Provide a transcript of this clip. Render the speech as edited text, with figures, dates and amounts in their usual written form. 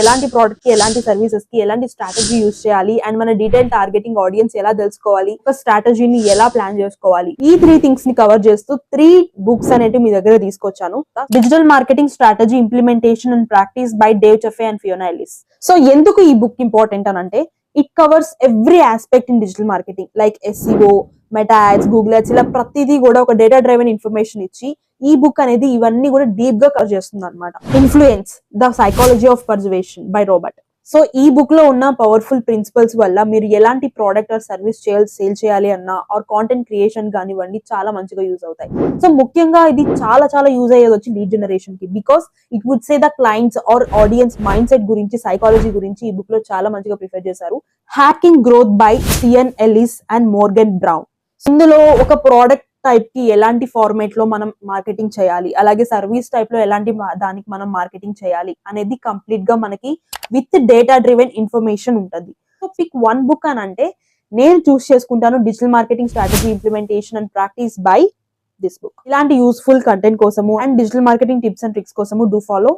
ఎలాంటి ప్రోడక్ట్ కి, ఎలాంటి సర్వీసెస్ కి ఎలాంటి స్ట్రాటజీ యూజ్ చేయాలి అండ్ మన డీటెయిల్ టార్గెటింగ్ ఆడియన్స్ ఎలా తెలుసుకోవాలి, ఒక స్ట్రాటజీని ఎలా ప్లాన్ చేసుకోవాలి, ఈ 3 థింగ్స్ ని కవర్ చేస్తూ 3 బుక్స్ అనేవి మీ దగ్గర తీసుకొచ్చాను. Digital marketing strategy implementation and practice by Dave Chaffey and Fiona Ellis. So ఎందుకు ఈ బుక్ ఇంపార్టెంట్ అని అంటే, it covers every aspect in digital marketing like SEO, Meta ads, Google ads, ఇలా ప్రతిదీ కూడా ఒక డేటా డ్రైవెన్ ఇన్ఫర్మేషన్ ఇచ్చి ఈ బుక్ అనేది ఇవన్నీ కూడా డీప్ గా కవర్ చేస్తుంది అనమాట. Influence the psychology of persuasion by Robert. So ఈ బుక్ లో ఉన్న పవర్ఫుల్ ప్రిన్సిపల్స్ వల్ల మీరు ఎలాంటి ప్రోడక్ట్ ఆర్ సర్వీస్ సేల్ చేయాలి అన్నా ఆర్ కాంటెంట్ క్రియేషన్ కానివ్వండి చాలా మంచిగా యూజ్ అవుతాయి. సో ముఖ్యంగా ఇది చాలా చాలా యూజ్ అయ్యేది వచ్చి లీడ్ జనరేషన్ కి, because it would say the clients or audience mind set గురించి, సైకాలజీ గురించి ఈ బుక్ లో చాలా మంచిగా ప్రిఫర్ చేశారు. Hacking growth by Sean Ellis and Morgan Brown. ఇందులో ఒక ప్రోడక్ట్ టైప్ కి ఎలాంటి ఫార్మేట్ లో మనం మార్కెటింగ్ చేయాలి, అలాగే సర్వీస్ టైప్ లో ఎలాంటి దానికి మనం మార్కెటింగ్ చేయాలి అనేది కంప్లీట్ గా మనకి విత్ డేటా డ్రివెన్ ఇన్ఫర్మేషన్ ఉంటుంది. సో పిక్ 1 బుక్ అని అంటే నేను చూస్ చేసుకుంటాను digital marketing strategy implementation and practice by this book. ఇలాంటి యూస్ఫుల్ కంటెంట్ కోసము and digital marketing tips and tricks కోసము డూ ఫాలో.